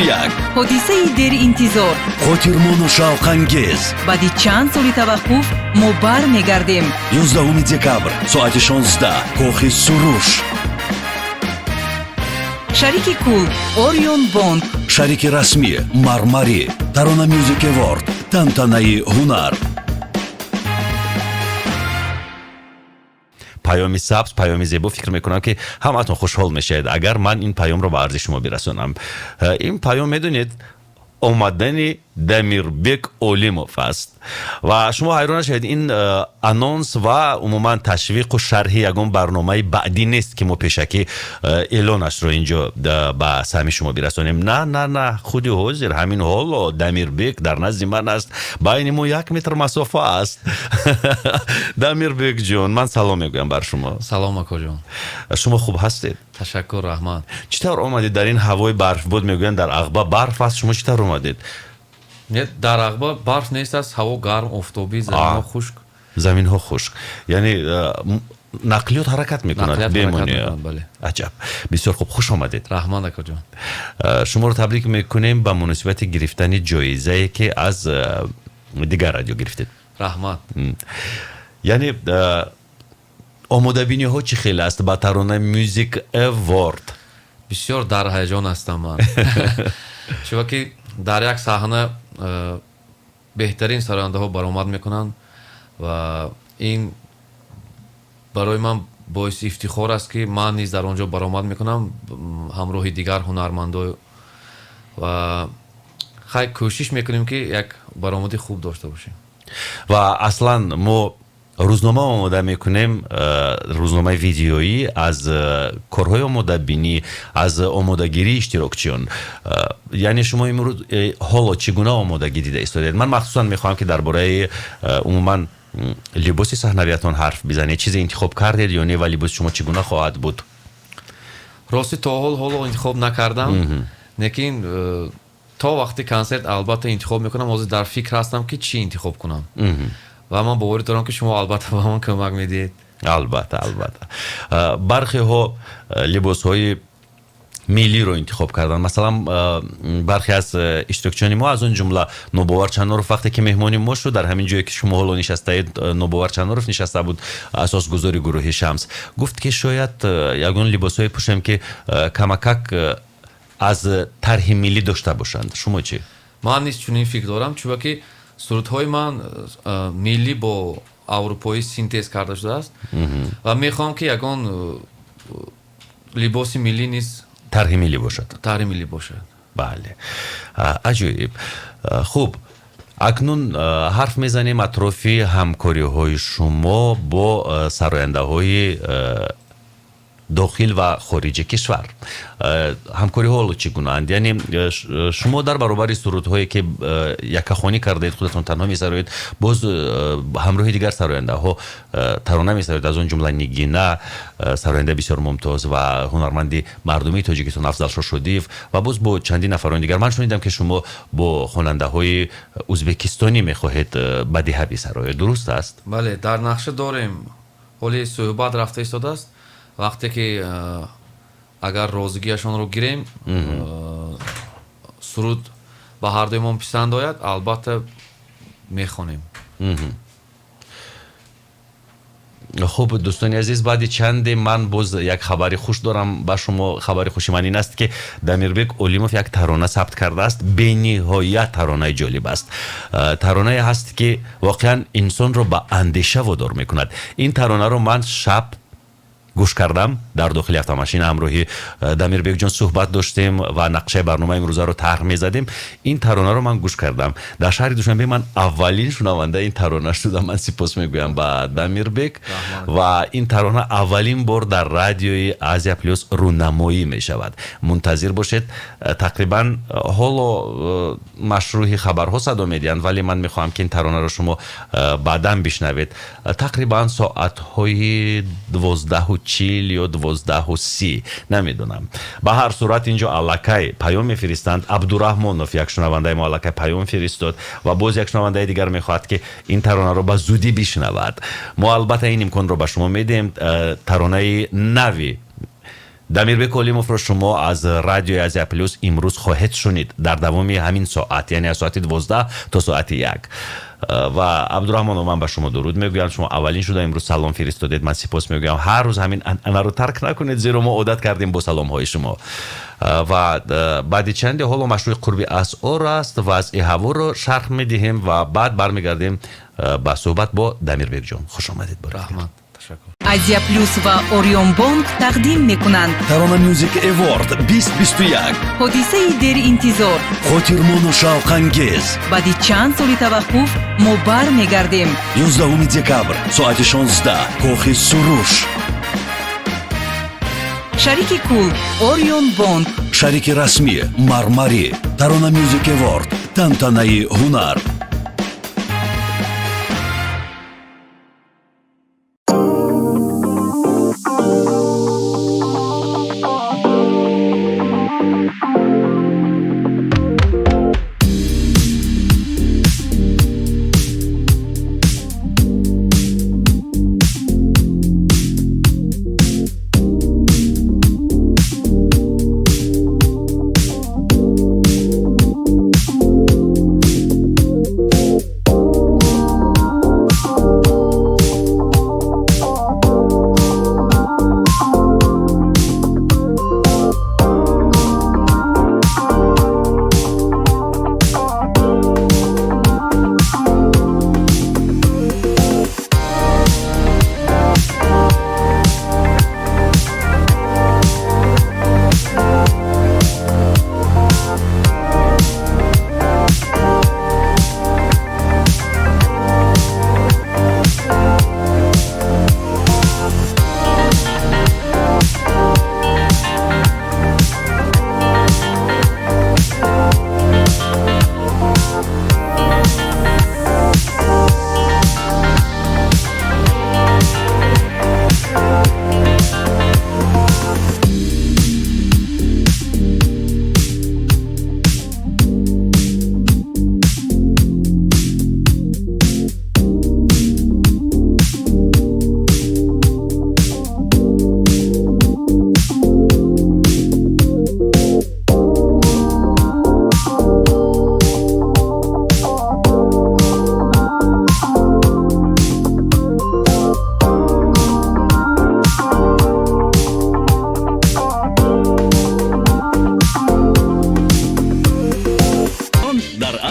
یک حادثه دیر انتظار خاطرمون و شوق‌انگیز بعد چند سال توقف ما برمیگردیم 11 دکبر ساعت 16 کاخ سروش شریک کل اوریون بانک شریک رسمی مرماری ترانه میوزیک اوارد تنتنه هنر پیامی سبز پیامی زیبا فکر میکنم که همتون خوشحال میشید اگر من این پیام رو به عرض شما برسونم. این پیام میدونید اومدن دامیربک اولیموف است و شما حیران شدید این آنونس و عموما تشویق و شرح یگان برنامه بعدی نیست که ما پیشکی اعلانش رو اینجا با سهمی شما برسونیم. نه خودی حاضر همین حال دامیربک در نزد من است، بین ما 1 متر مسافه است. دامیربک جون من سلام میگویم بر شما. سلام اکا جان، شما خوب هستید؟ تشکر رحمان. چطور آمدید در این هوای برف بود؟ میگوین در عقبه برف است، شما چطور آمدید؟ در عقبه برف نیست است، هوا گرم آفتابی، زمین ها خشک. زمین ها خشک یعنی نقلیات حرکت میکند بمانی. بله. عجب، بسیار خوب، خوش آمدید رحمان اکا جان. شما رو تبریک میکنیم به مناسبت گرفتن جایزه‌ای که از دیگر رادیو گرفتید. رحمان. یعنی آماده بینی ها چی خیلی است با ترانه میوزیک اوارد؟ بسیار در هیجان هستم من. چون که در یک صحنه بهترین سرانده ها برآمد میکنند و این برای من باعث افتخار است که من نیز در آنجا برآمد میکنم همراه دیگر هنرمندان و خیلی کوشش میکنیم که یک برآمدی خوب داشته باشیم. و اصلا ما روزنامه آماده میکنیم، روزنامه ویدیویی از کارهای آماده بینی، از آمادگیری اشتراکچیان. یعنی شما امروز حالا چگونه آمادگی دیده ایستادید؟ من مخصوصا میخوام که درباره عموما لباس صحنویتان حرف بزنید. چیزی انتخاب کردید یا نه و لباس شما چگونه خواهد بود؟ راستی تا حالا انتخاب نکردم، لیکن تا وقتی کنسرت البته انتخاب میکنم. حاضر در فکر هستم که چی انتخاب کنم و من باور دارم که شما البته به من کمک میدید. البته برخی ها لباس های ملی رو انتخاب کردن. مثلا برخی از اشتراکچیان ما از اون جمله نوباور چناروف وقتی که مهمانی ما شد در همین جایی که شما حالا نشستید، نوباور چناروف نشسته بود، اساس گذاری گروه شمس، گفت که شاید یگان لباس های پوشم که کمکک از طرح ملی داشته باشند. شما چی؟ من نیست چون این فکر دارم، چون که صورتهای من ملی با اروپایی سینتز کرده شده است و میخوام که یگان لباس ملی نیست طرح ملی باشد. طرح ملی باشد. بله، عجیب. خوب، اکنون حرف میزنیم اطراف همکاری های شما با سراینده های داخل و خارج کشور. همکاری ها چگونه اند؟ یعنی شما در برابر سرودهایی که یکخوانی کردید خودتون تنها می‌سرایید، باز همراه دیگر سراینده ها ترانه می‌سرایید، از اون جمله نگینه سراینده بسیار ممتاز و هنرمندی مردمی تاجیکستان افضل شدیف و باز با چندین نفران دیگر. من شنیدم که شما با خواننده های ازبکستانی می‌خواهید بدیهه بسرایید، درست است؟ بله، در نقشه داریم. حالی صحبت رفته ایستاده است. وقتی که اگر روزگیشان رو گیریم سرود به هر دویمان پسند آید، البته میخونیم. خب دوستان عزیز، بعد چند من باز یک خبری خوش دارم با شما. خبری خوشی من این است که دامیربک اولیموف یک ترانه ثبت کرده است. به نهایت ترانه جالب است. ترانه هست که واقعا انسان رو به اندیشه وادار میکند. این ترانه رو من شب گوش کردم، در داخل автомاشین همراهی دامیربک جان صحبت داشتیم و نقشه برنامه امروزه رو طرح می‌زدیم. این ترانه رو من گوش کردم. در شهر دوشنبه من اولین شنونده این ترانه شدم. من سپاس میگویم با دامیربک و این ترانه اولین بار در رادیوی آسیا پلوس رونمایی میشود. منتظر باشید. تقریبا حالا مشروع خبرها صدا میدین، ولی من میخوام که این ترانه رو شما بعداً بشنوید. تقریبا ساعت‌های 12:40 یا 12:30 نمیدونم. به هر صورت اینجا الکای پیام میفرستند. عبدالرحمنوف یک شنونده ما الکای پیام فرستاد و باز یک شنونده دیگر میخواد که این ترانه رو به زودی بشنود. ما البته این امکان رو به شما میدیم. ترانه نوی дамирбек олимовро шумо аз радиои азия плюс имрӯз хоҳед шунид дар давоми ҳамин соат, яъне аз соати 12 то соати 1. ва абдураҳмонов, ман ба шумо дуруд мегӯям. шумо аввалин шуда имрӯз салом фиристодед. ман сипос мегӯям. ҳар рӯз ҳамин анъанаро тарк накунед, зеро мо одат кардем бо саломҳои шумо. ва баъди чанде ҳоло машрӯи қурби асъор аст. вазъи ҳаворо шарҳ медиҳем ва баъд бармегардем ба суҳбат бо дамирбек ҷон. хуш омадед. раҳмат. ташаккур. Asia-Plus ва Orienbank тақдим мекунанд Tarona Music Award 2021. ҳодисаи деринтизор. Хотирмону шавқангез. баъди чанд соли таваққуф мо бармегардем. 11 декабр соати 16 кохи суруш. шарики кул Orienbank. Шарики расмӣ Мармари. Tarona Music Award тантанаи ҳунар.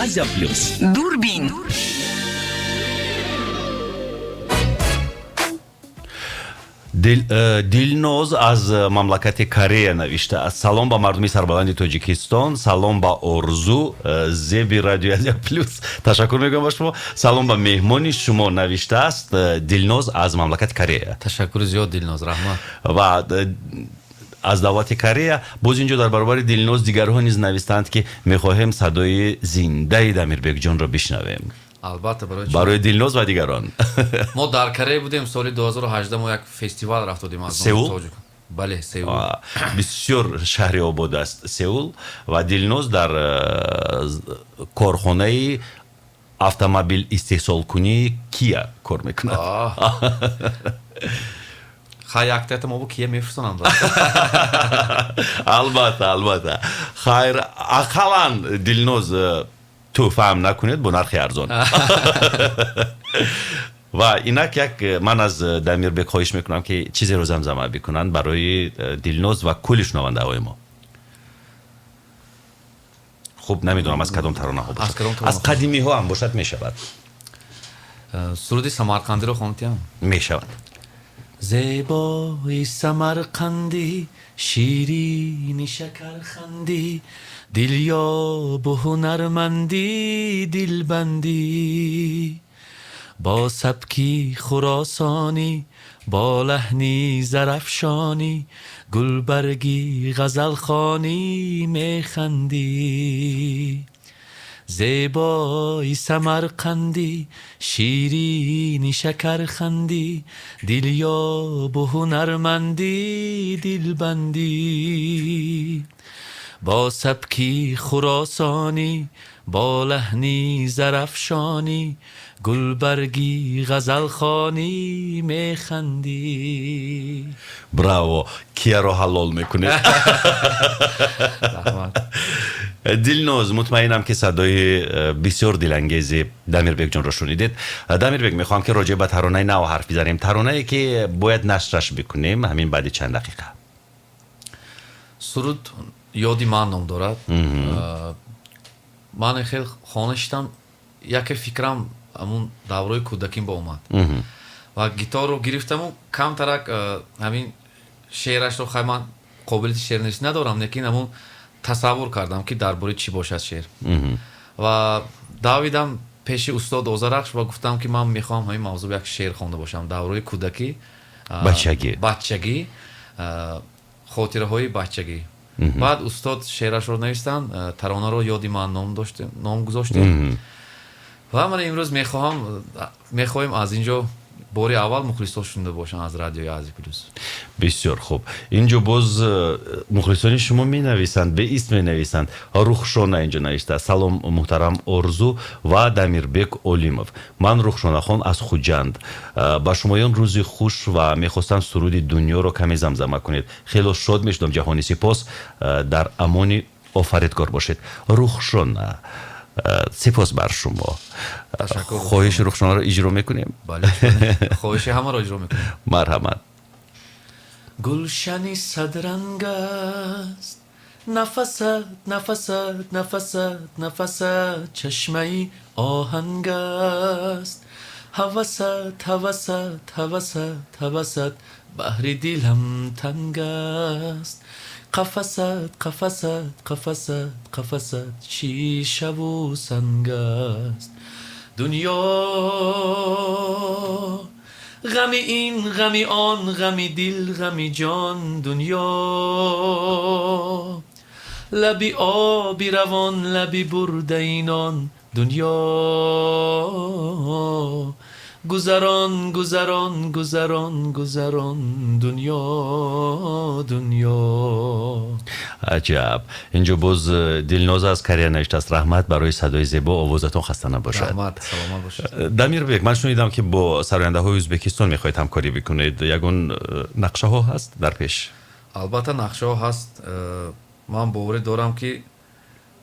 Asia-Plus. дурбин. дилноз аз мамлакати Корея навиштааст. салом ба мардуми сарбаланди Тоҷикистон, салом ба Орзу, зеби радиои Asia-Plus. ташаккур мегӯям ба шумо. салом ба меҳмони шумо навиштааст Дилноз аз мамлакати Корея. ташаккури зиёд Дилноз, раҳмат. ва аз давлати Корея боз инҷо дар баробари Дилноз дигарҳо низ навистанд ки мехоҳем садои зиндаи Дамирбек ҷонро бишнавем. албатта барои Дилноз ва дигарон. мо дар Корея будем соли 2018 мо як фестивал рафтодем аз Сеул? бале, Сеул. бисёр шаҳри обод аст Сеул ва Дилноз дар корхонаи автомобил истеҳсолкунии Kia кор мекунад. хай актета мо бо Kia мефурсонам. албатта хайр, ақаллан Дилноз тӯҳфаам накунед бо нархи арзон. ва инак як ман аз Дамирбек хоҳиш мекунам ки чизеро замзама бикунанд барои Дилноз ва кулли шунавандаҳои мо. хуб, намедонам аз кадом таронаҳо бошад. аз қадимиҳо ҳам бошад мешавад. суруди самарқандиро хонтиам мешавад. зебои самарқандӣ ширини шакархандӣ дилёбу ҳунармандӣ дилбандӣ бо сабки хуросонӣ бо лаҳни зарафшонӣ гулбарги ғазалхонӣ механдӣ зебои самарқандӣ ширини шакархандӣ дилёбу ҳунармандӣ дилбандӣ با سبکی خراسانی با لحنی زرفشانی گلبرگی غزلخوانی میخندی. براو، کیا رو حلال میکنید. دلنوز، مطمئنم که صدای بسیار دلانگیزی دامیربک جان رو شنیدید. دامیربک، میخوام که راجع به ترانه نو حرف بزنیم. ترانه‌ای که باید نشرش بکنیم همین بعد چند دقیقه. سرود یادی من نام دارد. من خیلی خوانشتم، یک فکرم همون دورای کودکیم با اومد و گیتار رو گرفتم و کم ترک همین شعرش رو خیلی من قابلیت شعرنویسی ندارم، لیکن همون تصور کردم که درباره چی باشد شعر و دویدم پیش استاد اوزرخش و گفتم که من میخوام همین موضوع یک شعر خوانده باشم. دورای کودکی، بچگی، خاطره های بچگی. بعد استاد شعرش رو نوشتن، ترانه رو یادی من نام گذاشتیم و من امروز میخوایم از اینجا باری اول مخلصان شنونده باشن از رادیوی آزیا پلوس. بسیار خوب. اینجا باز مخلصان شما می نویسند، به اسم می نویسند. رخشانه اینجا نوشته. سلام محترم آرزو و دامیربک اولیموف. من رخشانه خان از خوجند. با شمایان روزی خوش و میخواستم سرود دنیا رو کمی زمزمه کنید. خیلی شاد میشدم. جهانی سپاس. در امان آفریدگار باشید. رخشانه، سپاس بر شما. خواهش رخشانه رو اجرا میکنیم. بله، خواهش همه رو اجرا میکنیم. مرحمت. گلشنی صدرنگ است، نفست نفست نفست نفست، چشمه آهنگ است، هوست هوست هوست هوست، بحر دلم تنگ است. قفست قفست قفست قفست، شیشه و سنگ است. دنیا غمی این غمی آن، غمی دل غمی جان. دنیا لبی آبی روان، لبی برده اینان. دنیا گذران گذران گذران گذران، دنیا. عجب. اینجا باز دلناز از کریر نوشته است. رحمت برای صدای زیبا، آوازتون خسته نباشد. رحمت، سلامت باشید. دامیربک، من شنیدم که با سراینده های ازبکستان میخواید همکاری بکنید. یگون نقشه ها هست در پیش؟ البته نقشه ها هست. من باور دارم که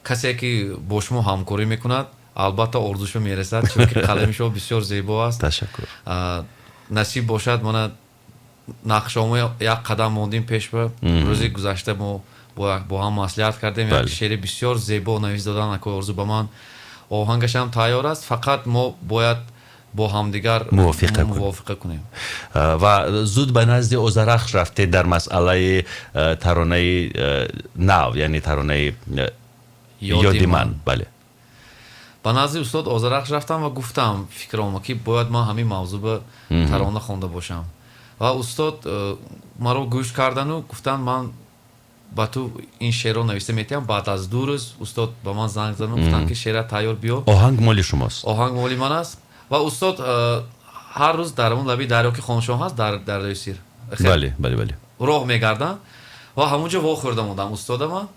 کسی که با شما همکاری میکند البته آرزوش میرسد، چون که قلمش بسیار زیبا است. تشکر. نصیب باشد من نقشه‌مو یک قدم موندیم پیش. به روزی گذشته ما با هم مصلحت کردیم. یک شعر بسیار زیبا نویس دادن که آرزو به من. آهنگش هم تیار است، فقط ما باید با همدیگر موافقه کنیم. و زود به نزد اوزرخش رفته در مسئله ترانه نو، یعنی ترانه یادی من. بله. به نزد استاد اوزرخش رفتم و گفتم فکرم که باید ما همین موضوع به ترانه خوانده باشم و استاد مرا گوش کردن و گفتن من با تو این شعر رو نوشته میتیم. بعد از 2 روز استاد به من زنگ زدن و گفتن که شعر تیار بیا. آهنگ مال شماست؟ آهنگ مال من است و استاد هر روز در اون لبی دریا که خانشان هست در دریای سیر بله بله بله راه میگردم و همونجا وا خورده موندم. استاد من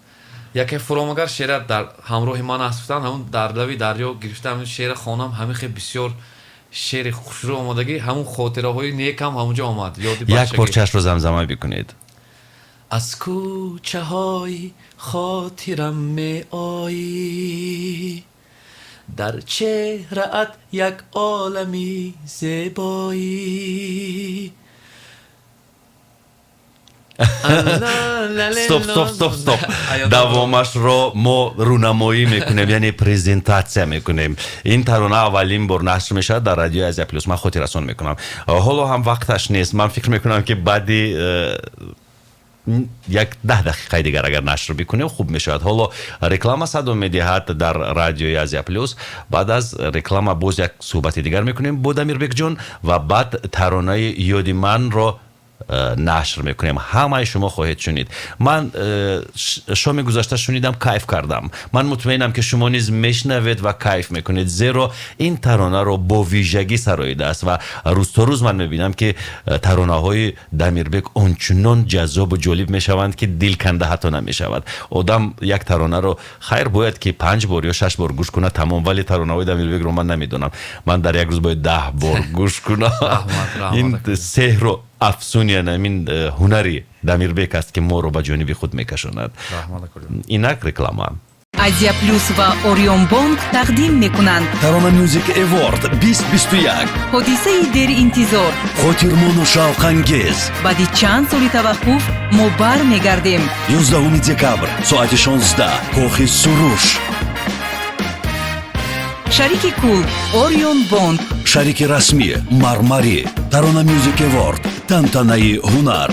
یکی فرامگر شعر در همراه من هستن، همون در لبی دریا گرفتم شعر خوانم. همین خیلی بسیار شعر خوشرو آمدگی، همون خاطره های نیک هم همونجا آمد. یک پارچه‌اش رو زمزمه بکنید. از کوچه های خاطرم می آیی، در چهره‌ات یک عالمی زیبایی. стоп. دوامش رو ما رونمایی میکنیم، یعنی پرزنتاسیا میکنیم. این ترانه اولین بار نشر میشه در رادیو آزیا پلوس. من خاطر رسان میکنم. حالا هم وقتش نیست. من فکر میکنم که بعدی یک 10 دقیقه دیگر اگر نشر بکنیم خوب میشود. حالا رکلام صدا میدهد در رادیوی آزیا پلوس. بعد از رکلام باز یک صحبت دیگر میکنیم با دامیربک جان و بعد ترانه یادی من رو нашр мекунем. ҳамаи шумо хоҳед шунид. ман шоми гузашта шунидам, кайф кардам. ман мутмаинам ки шумо низ мешнавед ва кайф мекунед, зеро ин таронаро бо вижагӣ сароидааст ва рӯзторӯз ман мебинам ки таронаҳои Дамирбек ончунон ҷаззобу ҷолиб мешаванд ки дилканда ҳатто намешавад. одам як таронаро хайр бояд ки 5 бор ё 6 бор гӯш кунад тамом, вале таронаҳои Дамирбекро ман намедонам. ман дар як рӯз бояд 10 бор гӯш кунам. ин сеҳру афсуни намин ҳунари Дамирбек аст ки моро ба ҷониби худ мекашонад. инак реклама. Asia-Plus ва Orienbank тақдим мекунанд. Tarona Music Award 2021. ҳодисаи деринтизор. Хотирмону шавқангез. баъди чанд соли таваққуф мо бармегардем. 11 декабр соати 16 кохи суруш. шарики кул Orienbank. Шарики расмӣ Мармари. Tarona Music Award тантанаи ҳунар.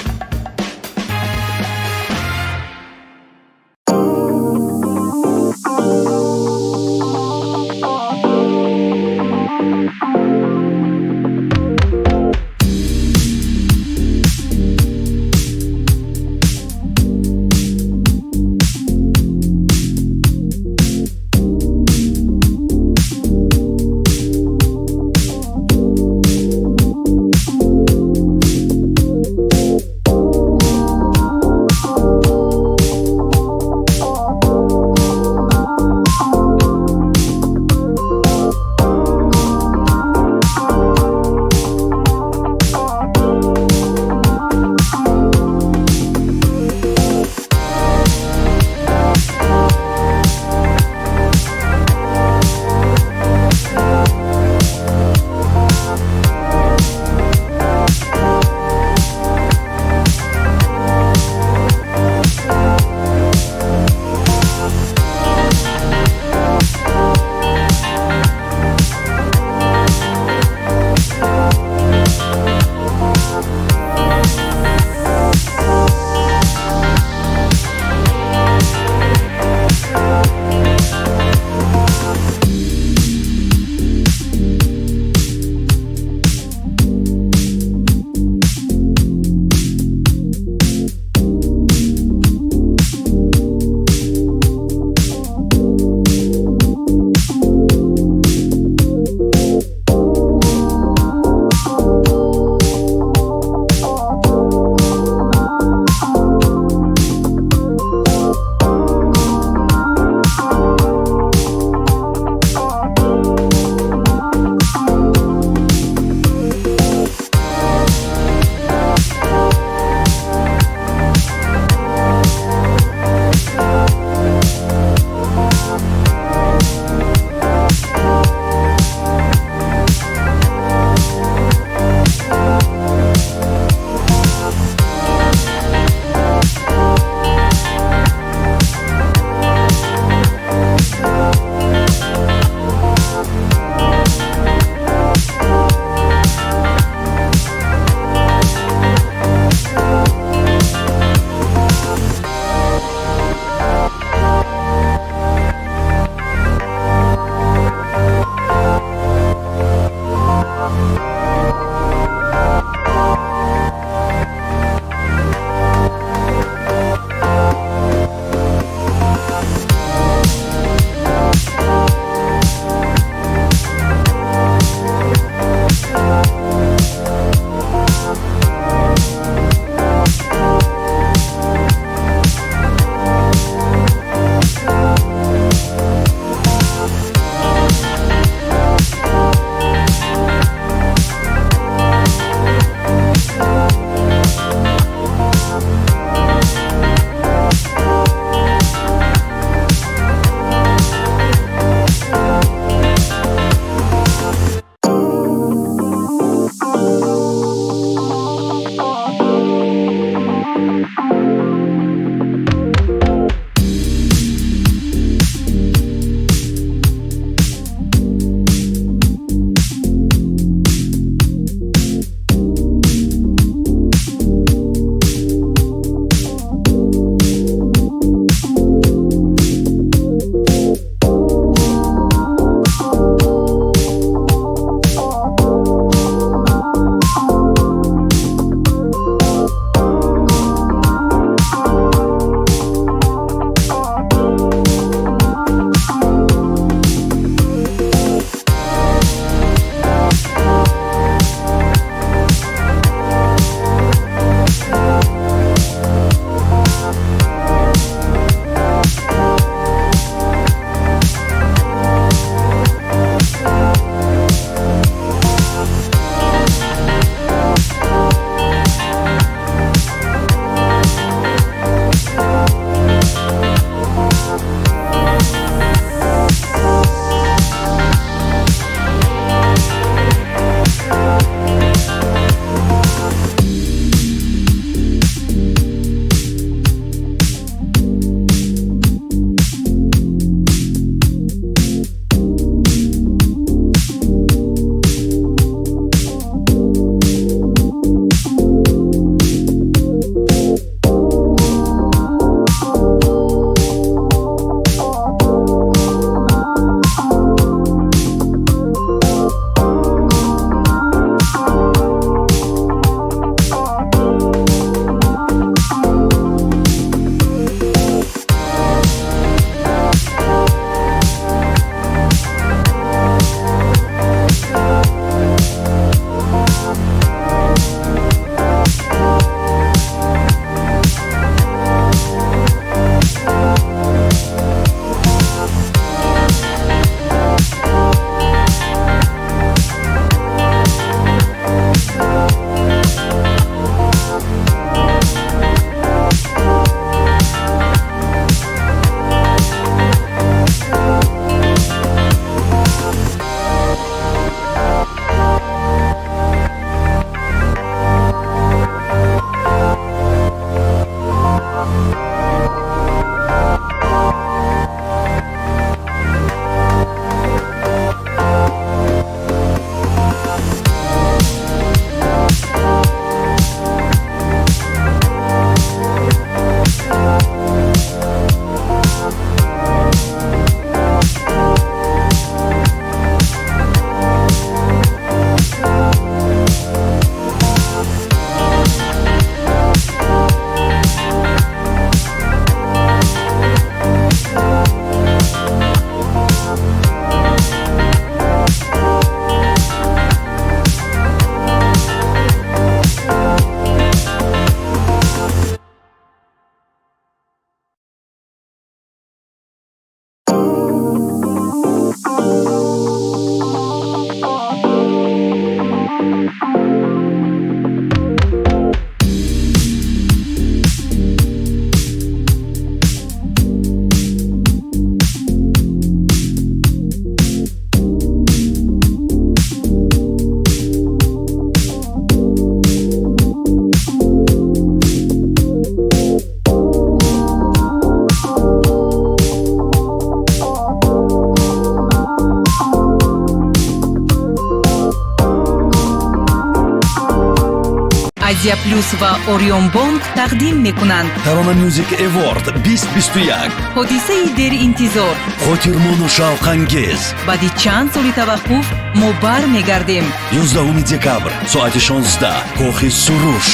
Asia-Plus ва Orienbank тақдим мекунанд. Tarona Music Award 2021. ҳодисаи деринтизор. Хотирмону шавқангез. баъди чанд соли таваққуф мо бармегардем. 11 декабр соати 16 кохи суруш.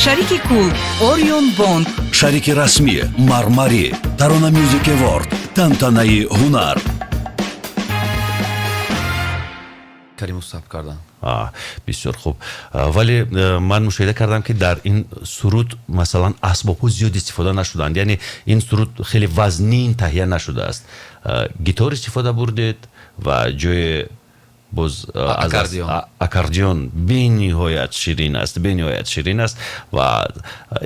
шарики кул Orienbank. Шарики расмӣ Мармари. Tarona Music Award тантанаи ҳунар. кариму сабт кардан. бисёр хуб. вале ман мушоҳида кардам ки дар ин суруд масалан асбобҳо зиёд истифода нашуданд, яъне ин суруд хеле вазнин таҳия нашудааст. гитор истифода бурдед ва ҷои боз аккордеон бениҳоят ширин аст ва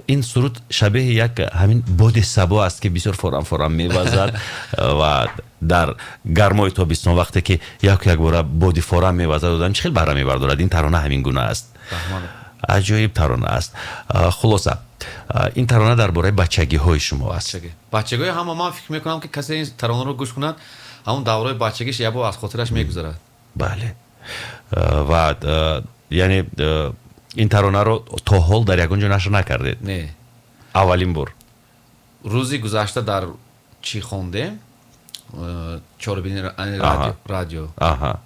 ин суруд шабеҳи як ҳамин боди сабо аст ки бисёр форам мевазад ва дар гармои тобистон вақте ки як бора боди форам мевазад одам чӣ хел баҳра мебардорад. ин тарона ҳамин гуна аст. аҷоиб тарона аст. хулоса ин тарона дар бораи бачагиҳои шумо аст. бачагиҳои ҳама ман фикр мекунам ки касе ин таронаро гӯш кунад ҳамон давраи бачагиш ябо аз хотираш мегузарад. бале ва яъне ин таронаро то ҳол дар ягон ҷо нашр накардед? Не, аввалин бор. рӯзи гузашта дар чӣ хондем чорабини радио.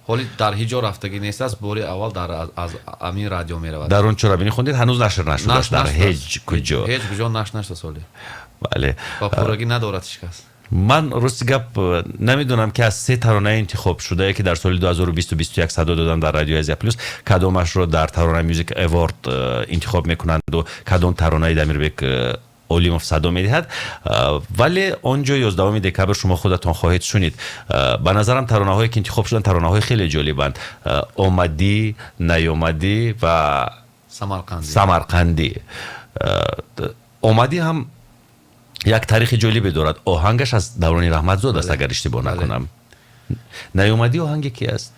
ҳоли дар ҳеҷ ҷо рафтагӣ нест аст. бори аввал аз амин радио меравад. дар он чорабинӣ хондед ҳанӯз нашр нашудааст дар ҳеҷ куҷо? ҳеҷ куҷо нашр нашуда соли. бале ва пуррагӣ надорад шикаст. ман рости гап намедонам ки аз се таронаи интихоб шудае ки дар соли 2020-21 садо додам дар радиои Asia-Plus кадомашро дар Tarona Music Award интихоб мекунанду кадом таронаи Дамирбек Олимов садо медиҳад. вале он ҷо 11 декабр шумо худатон хоҳед шунид. ба назарам таронаҳое ки интихоб шуданд таронаҳои хеле ҷолибанд. омадӣ, наёмадӣ ва самарқандӣ. омадӣ ҳам як таърихи ҷолибе дорад. оҳангаш аз даврони раҳматзод аст агар иштибоҳ накунам. наёмадӣ оҳанги ки аст?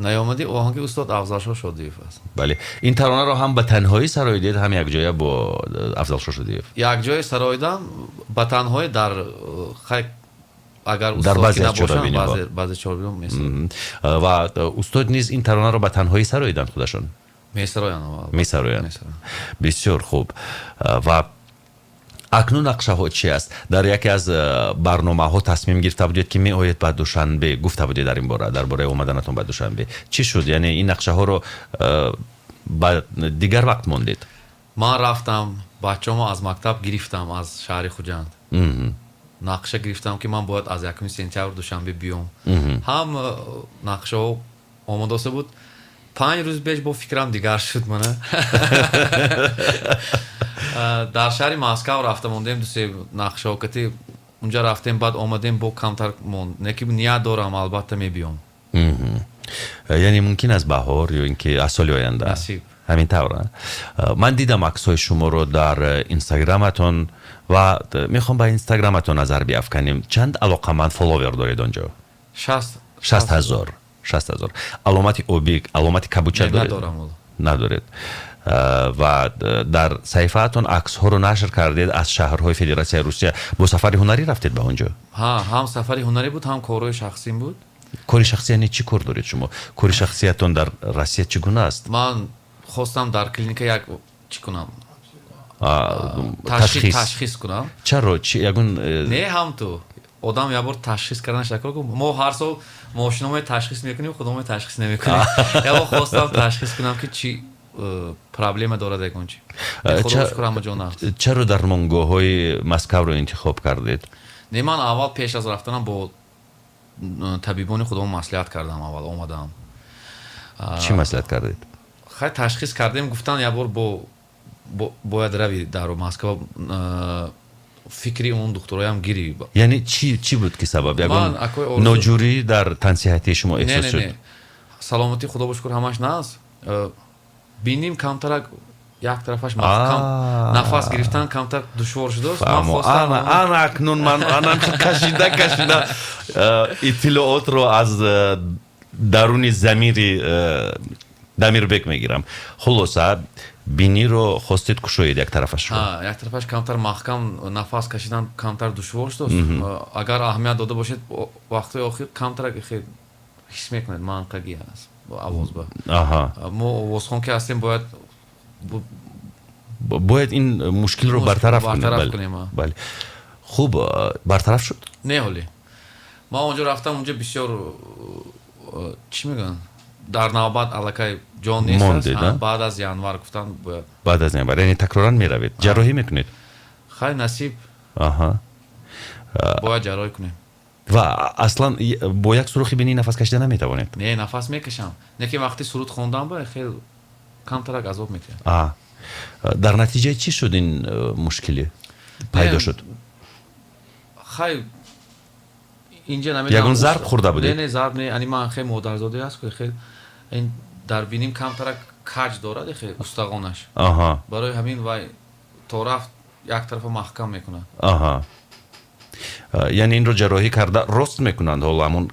наёмадӣ оҳанги устод Афзалшо Шодиев аст. бале ин таронаро ҳам ба танҳоӣ сароидед ҳам якҷоя бо Афзалшо Шодиев? якҷоя сароидам ба танҳоӣ дар агар дар баъзе чорабиниҳо месароям. ва устод низ ин таронаро ба танҳоӣ сароиданд худашон? месароянд. бисёр хуб. ва акнун нақшаҳо чӣ аст? дар яке аз барномаҳо тасмим гирифта будед ки меоед ба Душанбе. гуфта будед дар ин бора, дар бораи омаданатон ба Душанбе. чӣ шуд? яъне ин нақшаҳоро ба дигар вақт мондед? ман рафтам бачаҳомо аз мактаб гирифтам аз шаҳри Хуҷанд. нақша гирифтам ки ман бояд аз 1 сентябр Душанбе биём. ҳам нақшаҳо омодаса буд. 5 рӯз беш бо фикрам дигар шуд. мана дар шаҳри Москав рафта мондем дусе нақшаокати унҷа рафтем баъд омадем бо камтар монд. не ки ният дорам албатта мебиём. яъне мумкин аст баҳор ё ин ки аз соли оянда насиб ҳамин тавра. ман дидам аксҳои шуморо дар инстаграматон ва мехоҳам ба инстаграматон назар биафканем. чанд алоқаманд фоловер доред он ҷо? 60,000. аломати обӣ, аломати кабуча надоред? ва дар саҳифаатон аксҳоро нашр кардед аз шаҳрҳои Федератсияи Русия. бо сафари ҳунарӣ рафтед ба он ҷо? ҳам сафари ҳунарӣ буд, ҳам корҳои шахсим буд. кори шахсӣ яъне чӣ кор доред шумо? кори шахсиятон дар Россия чӣ гуна аст? ман хостам дар клиника як чӣ кунам? ташхис кунам. чаро? ягон не ҳам ту одам ябор ташхис кардан шакл кун. мо ҳар сол мошинаҳои ташхис мекунем, худомо ташхис намекунем. ябор хостам ташхис кунам ки чӣ проблема дорад ягон чӣ. худо шукр ҳама ҷо наст. чаро дармонгоҳҳои Москавро интихоб кардед? не ман аввал пеш аз рафтанам бо табибони худомо маслиҳат кардам. аввал омадам. чӣ маслиҳат кардед? хай ташхис кардем, гуфтан ябор бояд рави дар Москва фикри он духтуроям гирӣ. яъне чӣ буд ки сабаб? ягон ноҷурӣ дар тансиҳатии шумо эҳсос шуд? не саломатӣ худо бошукр ҳамаш наст. биним камтарак як тарафаш маҳкам нафас гирифтан камтар душвор шудааст. ман хостам ана акнун ман анам кашида иттилоотро аз даруни замири Дамирбек мегирам. хулоса биниро хостед кушоед як тарафашро? як тарафаш камтар маҳкам нафас кашидан камтар душвор шудааст. агар аҳамият дода бошед вақтҳои охир камтарак ҳис мекунед манқагӣ аст. овоз ба. Аҳа. Мо овозхон ки ҳастем бояд ин мушкилро бартараф кунем. Бале. Хуб, бартараф шуд? Не ҳоле. Ман онҷо рафтам, онҷо бисёр чӣ мегӯян? Дар навбат аллакай ҷон нест. Баъд аз январ гуфтан бояд. Баъд аз январ, яъне такроран меравед. Ҷарроҳӣ мекунед? Хай насиб. Аҳа. Бояд ҷарроҳӣ кунем. Ва аслан бо як сурухи бинӣ нафас кашида наметавонед? Не, нафас мекашам. Не ки вақти суруд хондан ба хел камтарак азоб мекунад. Дар натиҷаи чӣ шуд ин мушкилӣ пайдо шуд? Хай инҷа намедонам. Ягон зарб хӯрда будед? Не, зарб не. Ани ман хел модарзодаи аст ки хел ин дар биним камтарак каҷ дорад хел устағонаш. Аҳа. Барои ҳамин вай то рафт як тарафа маҳкам мекунад. Аҳа. яъне инро ҷарроҳӣ карда рост мекунанд ҳоло ҳамон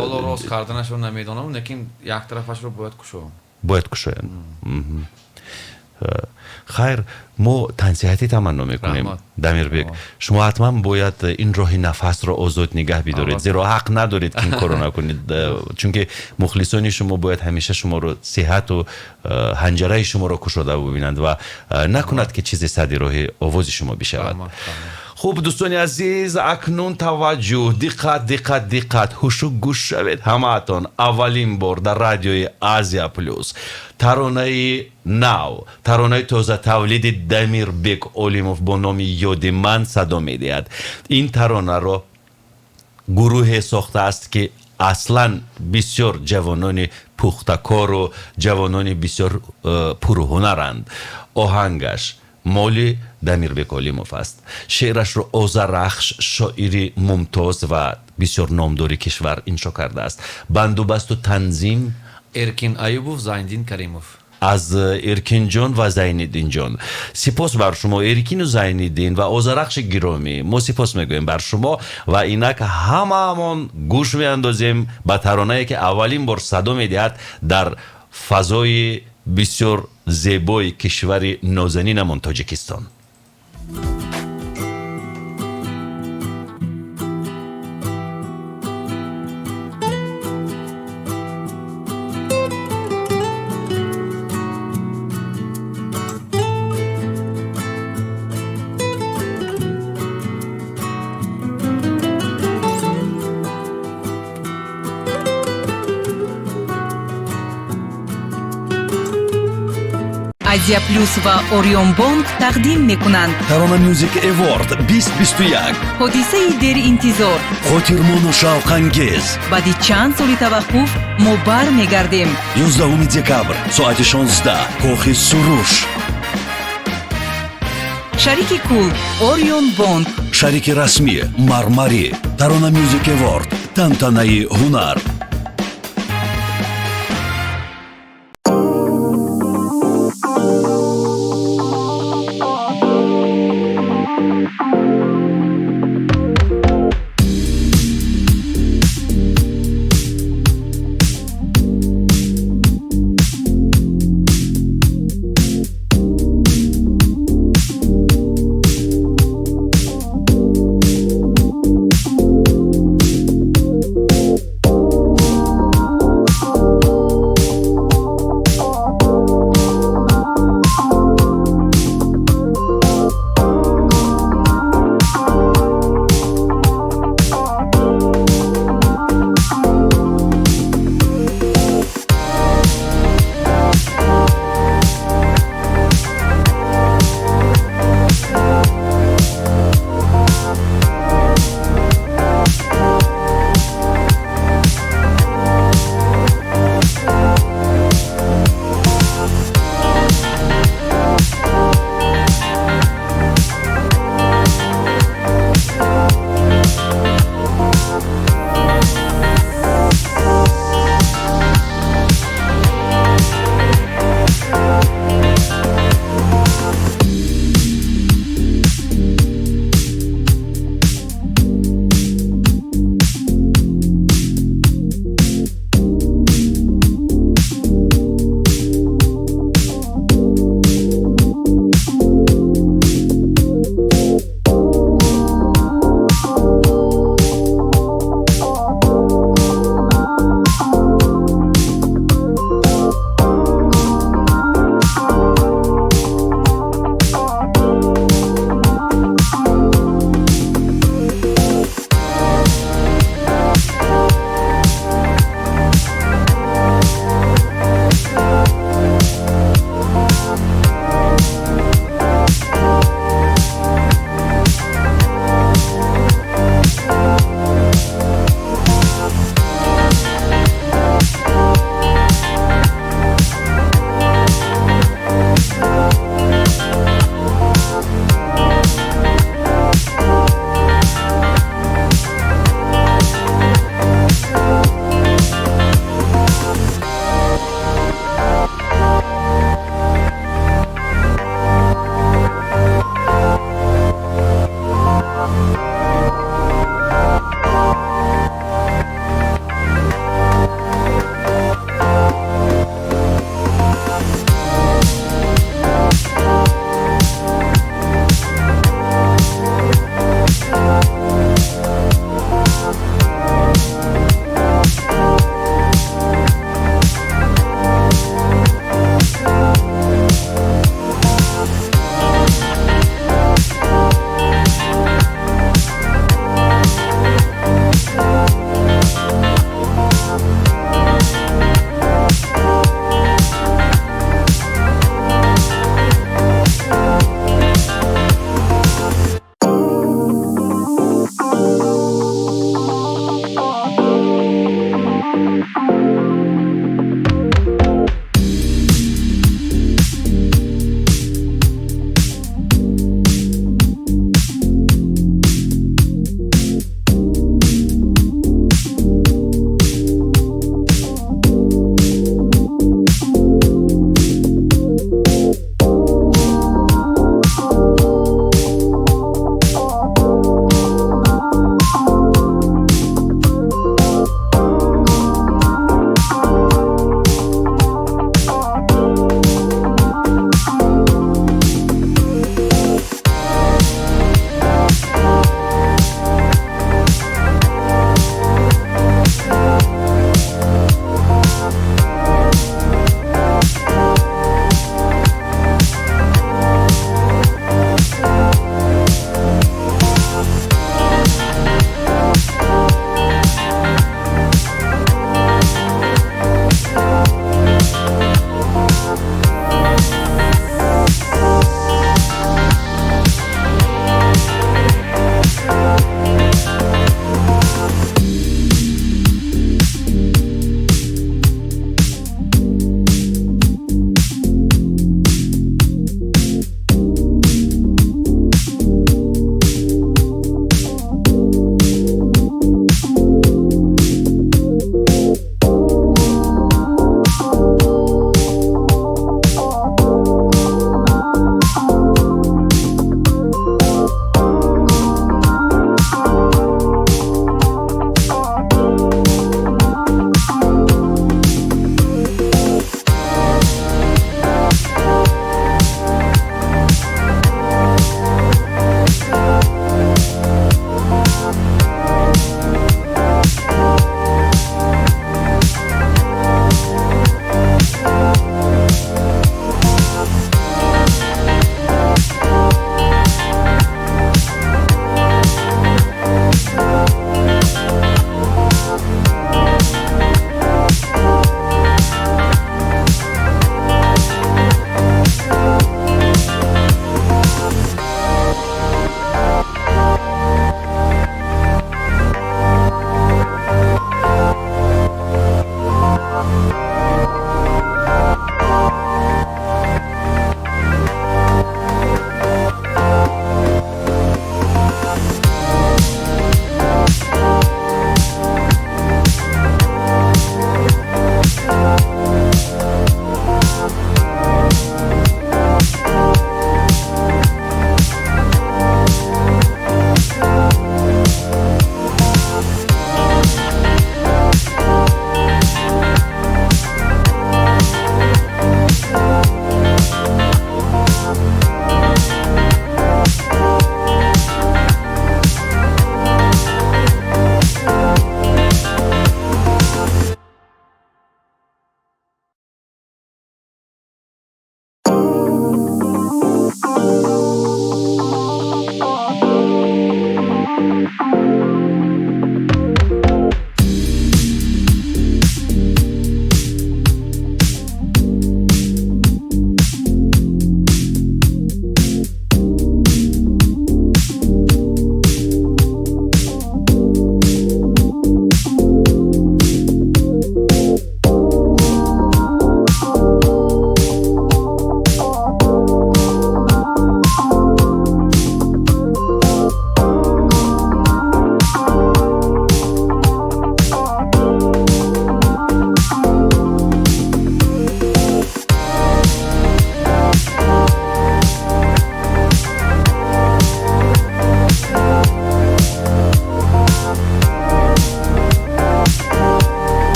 ҳоло рост карданашро намедонам, лекин як тарафашро бояд кушоям. Бояд кушоянд. хайр, мо тансиҳатӣ таманно мекунем. Дамирбек, шумо ҳатман бояд ин роҳи нафасро озод нигаҳ бидоред, зеро ҳақ надоред ки ин корро накунед, чунки мухлисони шумо бояд ҳамеша шуморо сиҳату ҳанҷараи шуморо кушода бубинанд ва накунад ки чизе садди роҳи овози шумо бишавад. хуб, дӯстони азиз, акнун таваҷҷӯҳ, диққат, ҳушу гӯш шавед ҳамаатон. Аввалин бор дар радиои Asia-Plus таронаи нав, таронаи тоза тавлиди Дамирбек Олимов бо номи ёди ман садо медиҳад. Ин таронаро гурӯҳе сохтааст ки аслан бисёр ҷавонони пухтакору ҷавонони бисёр пурҳунаранд. Оҳангаш моли Дамирбек Олимов аст. Шеърашро Озарахш, шоири мумтоз ва бисёр номдори кишвар иншо кардааст. Бандубасту танзим Эркин Аюбов, Зайниддин Каримов. аз Эркинҷон ва Зайниддинҷон. Сипос бар шумо Эркину Зайниддин ва Озарахши гиромӣ. Мо сипос мегӯем бар шумо ва инак ҳамаамон гӯш меандозем ба таронае ки аввалин бор садо медиҳад дар фазои бисёр зебои кишвари нозанинамон Тоҷикистон. Asia-Plus ва Orienbank тақдим мекунанд. Tarona Music Award 2021. ҳодисаи деринтизор. Хотирмону шавқангез. баъди чанд соли таваққуф мо бармегардем. 11 декабр соати 16 кохи суруш. шарики кул Orienbank. Шарики расмӣ Мармари. Tarona Music Award тантанаи ҳунар.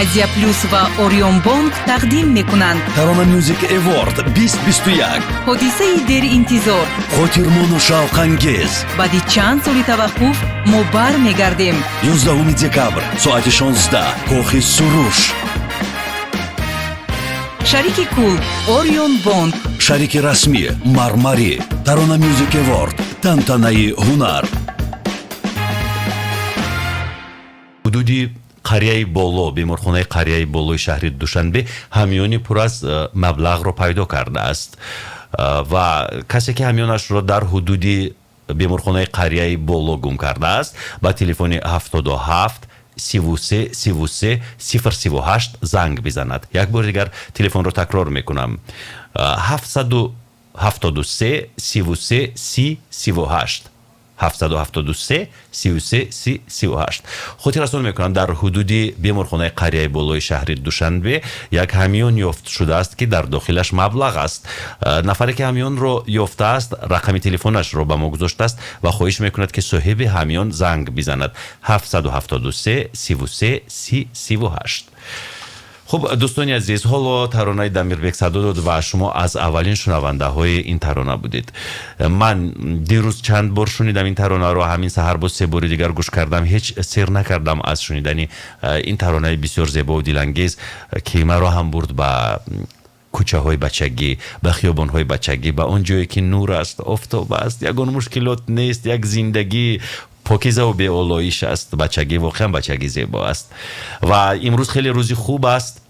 Asia-Plus ва Orienbank тақдим мекунанд. Tarona Music Award 2021. ҳодисаи деринтизор. Хотирмону шавқангез. баъди чанд соли таваққуф мо бармегардем. 11 декабр соати 16 кохи суруш. шарики кул Orienbank. Шарики расмӣ Мармари. Tarona Music Award тантанаи ҳунар. ҳудуди қарияи боло, беморхонаи қарияи болои шаҳри Душанбе ҳамёни пур аз маблағро пайдо кардааст ва касе ки ҳамёнашро дар ҳудуди беморхонаи қарияи боло гум кардааст ба телефони 77 33 33 038 занг бизанад. як бори дигар телефонро такрор мекунам. 773 33 38 773 33 38. хотир расон мекунам дар ҳудуди беморхонаи қарияи болои шаҳри Душанбе як ҳамён ёфт шудааст ки дар дохилаш маблағ аст. нафаре ки ҳамёнро ёфтааст рақами телефонашро ба мо гузоштааст ва хоҳиш мекунад ки соҳиби ҳамён занг бизанад. 773 33 38. хуб дӯстони азиз, ҳоло таронаи Дамирбек садо дод ва шумо аз аввалин шунавандаҳои ин тарона будед. ман дирӯз чанд бор шунидам ин таронаро, ҳамин саҳар боз се бори дигар гӯш кардам. ҳеҷ сер накардам аз шунидани ин таронаи бисёр зебову дилангез ки маро ҳам бурд ба кӯчаҳои бачагӣ, ба хиёбонҳои бачагӣ, ба он ҷое ки нур аст, офтоб аст, ягон мушкилот нест, як зиндагӣ покизаву беолоиш аст. бачагӣ воқеан бачагӣ зебо аст ва имрӯз хеле рӯзи хуб аст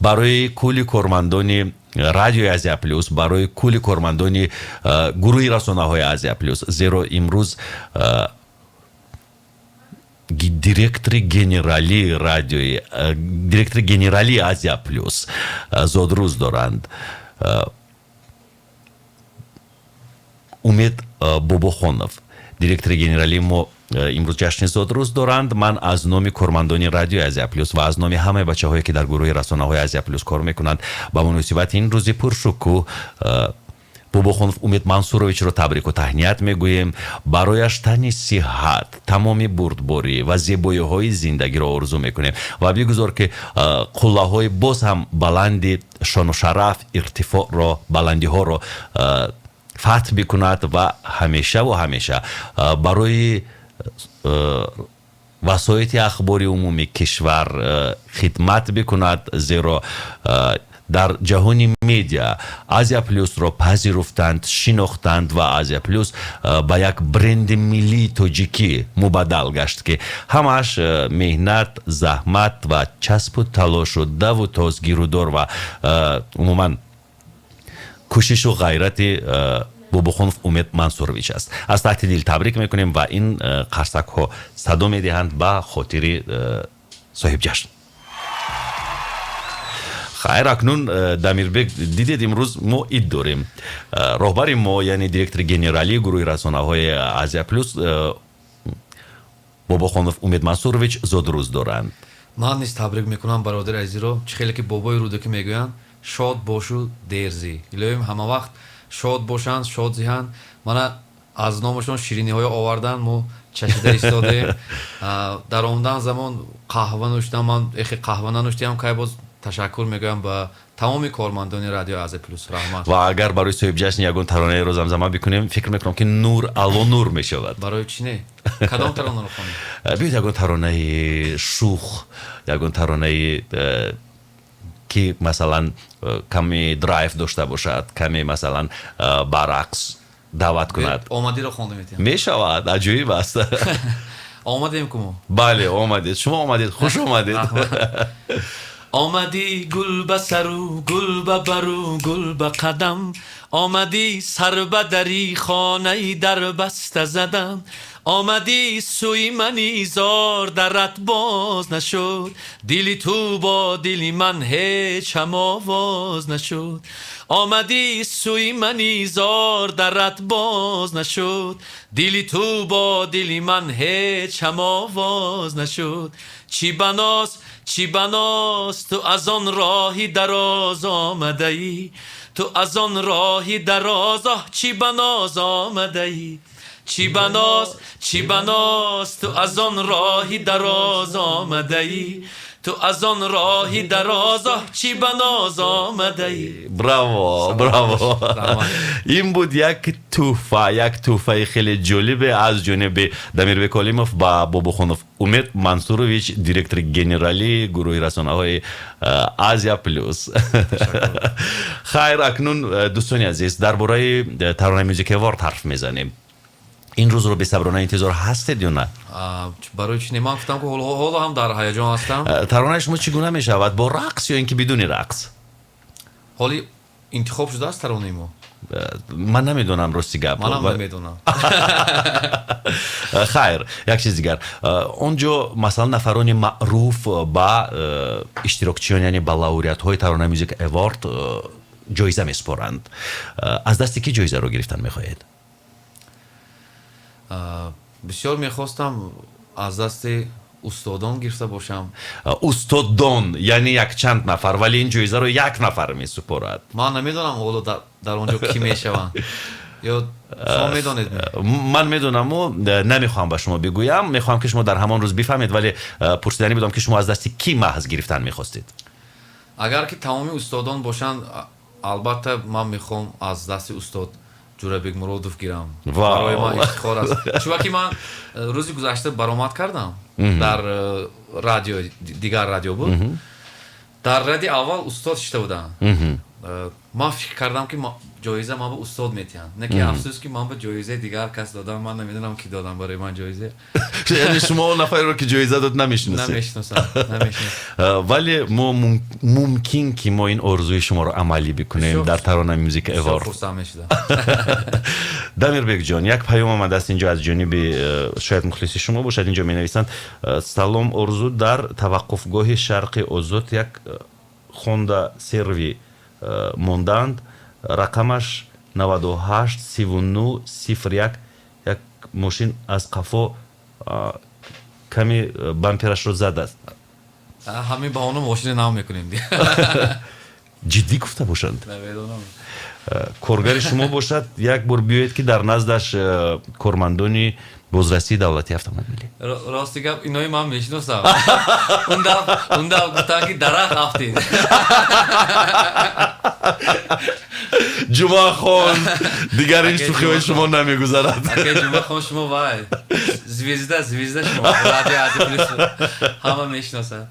барои кулли кормандони радиои Asia-Plus, барои кулли кормандони гурӯҳи расонаҳои Asia-Plus. зеро имрӯз директори генералии радиои, директори генералии Asia-Plus зодрӯз доранд. умед бобохонов, директори генералии мо имрӯз ҷашни зодрӯз доранд. ман аз номи кормандони радиои Asia-Plus ва аз номи ҳамаи бачаҳое ки дар гурӯҳи расонаҳои Asia-Plus кор мекунанд ба муносибати ин рӯзи пуршукӯҳ бобохонов Умед Мансуровичро табрику таҳният мегӯем. барояш тани сиҳат, тамоми бурдборӣ ва зебоиҳои зиндагиро орзу мекунем ва бигузор ки қуллаҳои боз ҳам баланди шону шараф, иртифоъро, баландиҳоро фатҳ бикунад ва ҳамешаву ҳамеша барои васоити ахбори умумии кишвар хидмат бикунад. зеро дар ҷаҳони медиа Asia-Plus-ро пазируфтанд, шинохтанд ва Asia-Plus ба як бренди миллии тоҷикӣ мубаддал гашт ки ҳамааш меҳнат, заҳмат ва часпу талошу даву тоз гирӯдор ва умуман кӯшишу ғайрати бобохонов Умед Мансурович аст. аз таҳти дил табрик мекунем ва ин қарсакҳо садо медиҳанд ба хотири соҳибҷашн. хайр, акнун Дамирбек, дидед имрӯз мо ид дорем. роҳбари мо, яъне директори генералии гурӯҳи расонаҳои Asia-Plus бобохонов Умед Мансурович зодрӯз доранд. ман низ табрик мекунам бародари азизро. чӣ хеле ки бобои рӯдакӣ мегӯянд шод бошу дерзӣ. илоҳим ҳама вақт шод бошанд, шод зиҳанд. мана аз номашон шириниҳои овардан мо чашида истодем. дар омадан замон қаҳва нӯштам. ман эхе қаҳва нанӯштиам. кай боз ташаккур мегӯям ба тамоми кормандони радиои Asia-Plus. раҳмат. ва агар барои соҳибҷашн ягон таронаеро замзама бикунем, фикр мекунам ки нур ало нур мешавад. барои чӣ не? кадом таронаро хонем? биёед ягон таронаи шух, ягон таронаи ки масалан каме драйв дошта бошад, каме масалан ба рақс даъват кунад. омадиро хонда метиҳам. мешавад, аҷоиб аст. омадем ку мо. бале, омадед. шумо омадед, хуш омадед. آمدی گل به سرو گل به برو گل به قدم آمدی سر به دری خانه در بسته زدم آمدی سوی منی زار درت باز نشد دلی تو با دلی من هیچ هم آواز نشد آمدی سوی منی زار درت باز نشد دلی تو با دلی من هیچ هم آواز نشد چی بناس تو از آن راهی دراز آمده ای تو از آن راهی دراز چی بناز آمده ای چی بناس تو از آن راهی دراز آمده ای تو از آن راهی درازا چی به ناز آمده ای. браво. این بود یک توفه خیلی جالب از جانب дамирбек олимов با بابخونов امید منصورویچ دیرکتور گنرالی گروه رسانه‌های آزیا پلوس. خیر، اکنون دوستان عزیز درباره ترانه موزیک وارد حرف میزنیم. این روز رو به صبرانه انتظار هستید یا نه؟ برای چی من گفتم که حالا هم در هیجان هستم. ترانه شما چگونه می شود؟ با رقص یا اینکه بدون رقص؟ حالی انتخاب شده است ترانه ما؟ من نمیدونم راستی گپ. منم نمیدونم. خیر، یک چیز دیگر. اونجا مثلا نفران معروف با اشتراکچیان یعنی با لاوریات های ترانه موزیک اوارد جایزه میسپارند. از دست کی جایزه رو گرفتن میخواهید؟ بسیار میخواستم از دست استادان گرفته باشم. استادان یعنی یک چند نفر، ولی این جایزه رو یک نفر میسپارد. من نمیدونم حالا در اونجا کی میشوند یا شما میدونید؟ من میدونم و نمیخوام به شما بگویم، میخوام که شما در همان روز بفهمید، ولی پرسیدنی بدم که شما از دست کی محض گرفتن میخواستید؟ اگر که تمامی استادان باشند البته من میخوام از دست استاد جورابек муродов گیرم. برای من افتخار است، چون که من روزی گذشته برآمد کردم در رادیو، دیگر رادیو بود. در رادیو اول استاد شده بودن. من فکر کردم که جایزه ما به استاد میتیان، نه که افسوس که من به جایزه دیگر کس دادم. من نمیدونم کی دادم برای من جایزه. یعنی شما نفری رو که جایزه داد نمیشناسید؟ ولی ما ممکن که ما این آرزوی شما رو عملی بکنیم در ترانه موزیک اوارد. дамирбек جان، یک پیام آمده است اینجا از جانب شاید مخلص شما باشد. اینجا می نویسند سلام آرزو در توقفگاه شرق آزاد یک خونده سروی موندند، رقمش 98 39 01. یک ماشین از قفا کمی بامپرش رو زده است. همین با اونو ماشین نام میکنیم دیگه. جدی گفته باشند؟ نمیدونم. کارگر شما باشد یک بار بیایید که در نزدش کارمندانی بازرسی دولتی автомобили. راستی گپ اینای من میشناسم. اون دا گفتن که درخت افتید. جمعه خان دیگر این شوخی شما نمیگذرد. اگه جمعه خان شما وای звезда شما رادیو آزیا پلوس همه میشناسن.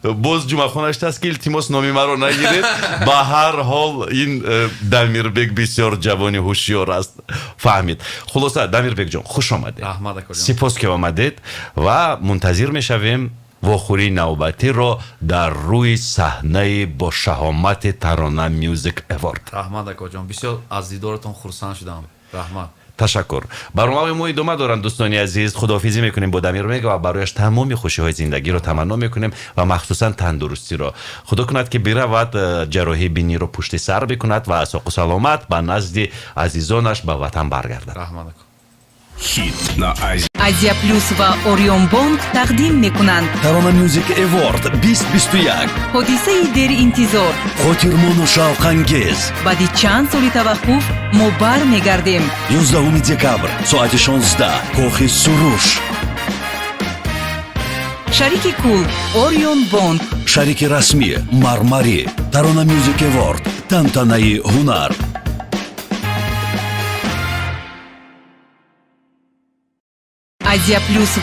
باز جمعه خانش هست که التماس نامی مرا نگیرید. به هر حال این дамирбек بسیار جوانی هوشیار است، فهمید. خلاصه дамирбек جان خوش آمدید. سپاس که آمدید و منتظر میشویم واخوری نوبتی رو در روی صحنه با شهامت ترانه میوزیک اوارد. رحمت اکا جان، بسیار از دیدارتون خرسند شدم. رحمت. تشکر. برنامه ما ادامه دارند دوستانی عزیز. خداحافظی میکنیم با дамирбек و برایش تمامی خوشی های زندگی رو تمنا میکنیم و مخصوصا تندرستی رو. خدا کند که برود جراحی بینی رو پشت سر بکند و ساق و سلامت به نزد عزیزانش به وطن برگردد. رحمت اکا. хит на Asia-Plus و Orienbank تقدیم میکنند ترانه موزیک اوارد 2021 حادثه در انتظار، خاطرمون و شوق انگیز. بعد چند سال توقف ما برمیگردیم. 11 دکبر ساعت 16 کاخ سروش. شریک کل Orienbank، شریک رسمی مرماری. ترانه موزیک اوارد، تنتنه هنر. Asia-Plus